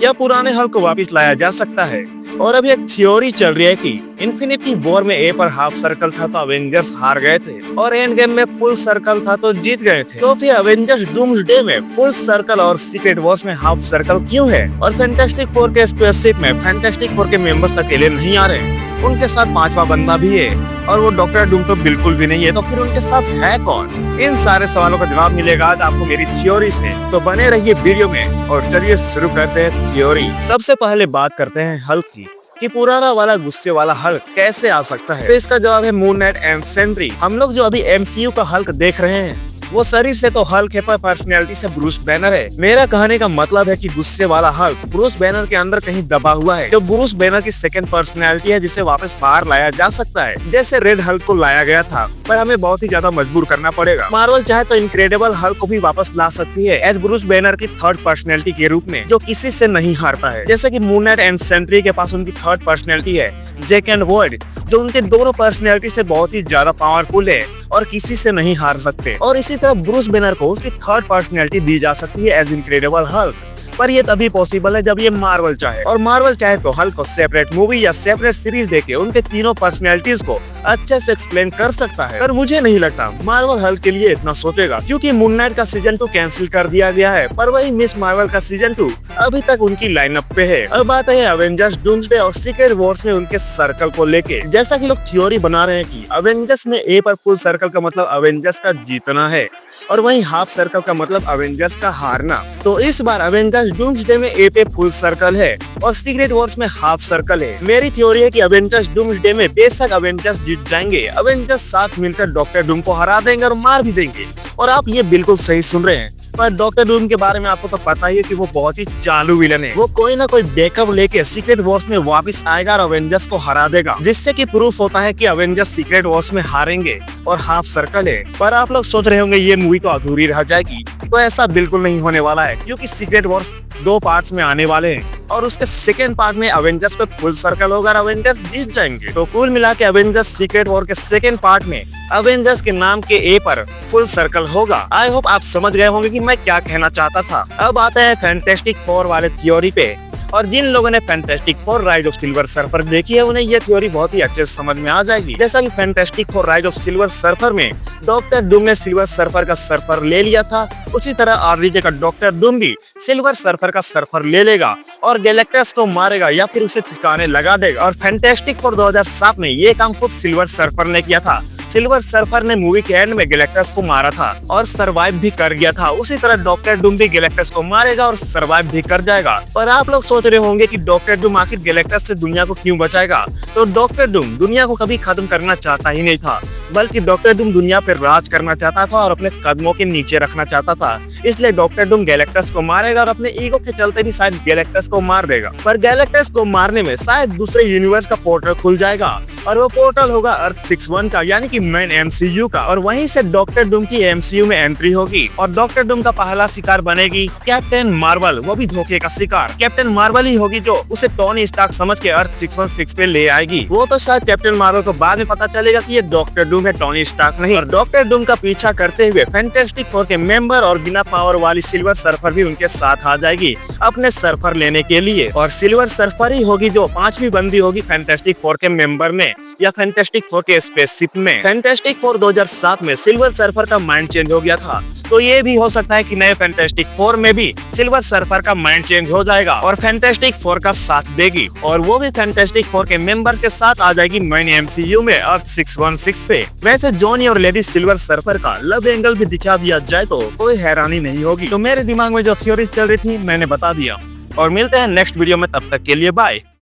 क्या पुराने हल्क को वापस लाया जा सकता है? और अभी एक थ्योरी चल रही है कि इन्फिनिटी वॉर में ए पर हाफ सर्कल था तो अवेंजर्स हार गए थे, और एंड गेम में फुल सर्कल था तो जीत गए थे। तो फिर अवेंजर्स डूम्सडे में फुल सर्कल और सीक्रेट वॉर्स में हाफ सर्कल क्यों है? और फैंटास्टिक फोर के स्पेसशिप में फैंटास्टिक फोर के मेंबर्स अकेले नहीं आ रहे, उनके साथ पांचवा बंदा भी है, और वो डॉक्टर डूम तो बिल्कुल भी नहीं है। तो फिर उनके साथ है कौन? इन सारे सवालों का जवाब मिलेगा आज आपको मेरी थ्योरी से, तो बने रहिए वीडियो में। और चलिए शुरू करते हैं थ्योरी। सबसे पहले बात करते हैं हल्क की, कि पुराना वाला गुस्से वाला हल्क कैसे आ सकता है। तो इसका जवाब है मून नाइट एंड सेंट्री। हम लोग जो अभी एमसीयू का हल्क देख रहे हैं वो शरीर से तो हल्क है पर पर्सनैलिटी से ब्रूस बैनर है। मेरा कहने का मतलब है कि गुस्से वाला हल्क ब्रूस बैनर के अंदर कहीं दबा हुआ है, जो ब्रूस बैनर की सेकंड पर्सनैलिटी है, जिसे वापस बाहर लाया जा सकता है, जैसे रेड हल्क को लाया गया था। पर हमें बहुत ही ज्यादा मजबूर करना पड़ेगा। मार्वल चाहे तो इनक्रेडिबल हल्क को भी वापस ला सकती है एज ब्रूस बैनर की थर्ड पर्सनैलिटी के रूप में, जो किसी से नहीं हारता है। जैसे कि मून नाइट एंड सेंट्री के पास उनकी थर्ड पर्सनैलिटी है जैक एंड वॉइड, जो उनके दोनों पर्सनैलिटी से बहुत ही ज्यादा पावरफुल है और किसी से नहीं हार सकते। और इसी तरह ब्रूस बैनर को उसकी थर्ड पर्सनैलिटी दी जा सकती है एज इनक्रेडिबल हल्क, पर ये तभी पॉसिबल है जब ये मार्वल चाहे। और मार्वल चाहे तो हल्क को सेपरेट मूवी या सेपरेट सीरीज देके उनके तीनों पर्सनैलिटीज को अच्छे से एक्सप्लेन कर सकता है। पर मुझे नहीं लगता मार्वल हल्क के लिए इतना सोचेगा, क्योंकि मून नाइट का सीजन 2 कैंसिल कर दिया गया है, पर वही मिस मार्वल का सीजन 2 अभी तक उनकी लाइनअप पे है। अब बात है अवेंजर्स डूम्सडे और सीक्रेट वॉर्स में उनके सर्कल को लेके। जैसा कि लोग थ्योरी बना रहे हैं कि अवेंजर्स में ए पर फुल सर्कल का मतलब अवेंजर्स का जीतना है, और वहीं हाफ सर्कल का मतलब अवेंजर्स का हारना। तो इस बार अवेंजर्स डूम्सडे में ए पे फुल सर्कल है और सीक्रेट वॉर्स में हाफ सर्कल है। मेरी थ्योरी है कि अवेंजर्स डूम्सडे में बेशक अवेंजर्स जीत जाएंगे, अवेंजर्स साथ मिलकर डॉक्टर डूम को हरा देंगे और मार भी देंगे। और आप ये बिल्कुल सही सुन रहे हैं, पर डॉक्टर डूम के बारे में आपको तो पता ही है कि वो बहुत ही चालू विलन है। वो कोई ना कोई बैकअप लेके सीक्रेट वॉर्स में वापस आएगा और अवेंजर्स को हरा देगा, जिससे कि प्रूफ होता है कि अवेंजर्स सीक्रेट वॉर्स में हारेंगे और हाफ सर्कल है। पर आप लोग सोच रहे होंगे ये मूवी तो अधूरी रह जाएगी, तो ऐसा बिल्कुल नहीं होने वाला है, क्योंकि सीक्रेट वॉर्स 2 पार्ट्स में आने वाले हैं और उसके सेकेंड पार्ट में अवेंजर्स पे फुल सर्कल होगा और अवेंजर्स जीत जाएंगे। तो कुल मिला के अवेंजर्स सीक्रेट वॉर के सेकेंड पार्ट में अवेंजर्स के नाम के ए पर फुल सर्कल होगा। आई होप आप समझ गए होंगे कि मैं क्या कहना चाहता था। अब आते हैं फैंटास्टिक फोर वाले थ्योरी पे, और जिन लोगों ने fantastic four rise of silver surfer देखी है उन्हें ये थ्योरी बहुत ही अच्छे से समझ में आ जाएगी। जैसा कि fantastic four rise of silver surfer में डॉक्टर डूम ने सिल्वर सर्फर का सर्फर ले लिया था, उसी तरह आरडीजे का डॉक्टर डूम भी सिल्वर सर्फर का सर्फर ले लेगा और गैलेक्टस को मारेगा या फिर उसे ठिकाने लगा देगा। और फैंटास्टिक फोर 2007 में ये काम खुद सिल्वर सर्फर ने किया था। सिल्वर सर्फर ने मूवी के एंड में गैलेक्टस को मारा था और सरवाइव भी कर गया था। उसी तरह डॉक्टर डूम भी गैलेक्टस को मारेगा और सरवाइव भी कर जाएगा। पर आप लोग सोच रहे होंगे कि डॉक्टर डूम आखिर गैलेक्टस से दुनिया को क्यों बचाएगा? तो डॉक्टर डूम दुनिया को कभी खत्म करना चाहता ही नहीं था, बल्कि डॉक्टर डूम दुनिया पर राज करना चाहता था और अपने कदमों के नीचे रखना चाहता था। इसलिए डॉक्टर डूम गैलेक्टस को मारेगा और अपने ईगो के चलते भी शायद गैलेक्टस को मार देगा। पर गैलेक्टस को मारने में शायद दूसरे यूनिवर्स का पोर्टल खुल जाएगा, और वो पोर्टल होगा अर्थ 61 का, यानी कि मेन एमसीयू का, और वहीं से डॉक्टर डूम की एमसीयू में एंट्री होगी और डॉक्टर डूम का पहला शिकार बनेगी कैप्टन मार्वल, वो भी धोखे का शिकार। कैप्टन मार्वल ही होगी जो उसे टोनी स्टार्क समझ के अर्थ 616 पे ले आएगी। वो तो शायद कैप्टन मार्वल को बाद में पता चलेगा कि ये डॉक्टर डूम है, टोनी स्टार्क नहीं। और डॉक्टर डूम का पीछा करते हुए फैंटास्टिक फोर के मेंबर और बिना पावर वाली सिल्वर सर्फर भी उनके साथ आ जाएगी अपने सर्फर लेने के लिए। और सिल्वर सर्फर ही होगी जो 5वीं बंदी होगी फैंटास्टिक फोर के मेंबर में या फैंटास्टिक फोर के स्पेसशिप में। फैंटास्टिक फोर 2007 में सिल्वर सर्फर का माइंड चेंज हो गया था, तो ये भी हो सकता है कि नए फैंटास्टिक फोर में भी सिल्वर सर्फर का माइंड चेंज हो जाएगा और फैंटास्टिक फोर का साथ देगी, और वो भी फैंटास्टिक फोर के मेंबर्स के साथ आ जाएगी मेन एमसीयू में अर्थ 616 पे। वैसे जॉनी और लेडी सिल्वर सर्फर का लव एंगल भी दिखा दिया जाए तो कोई हैरानी नहीं होगी। तो मेरे दिमाग में जो थ्योरीज चल रही थी मैंने बता दिया, और मिलते हैं नेक्स्ट वीडियो में, तब तक के लिए बाय।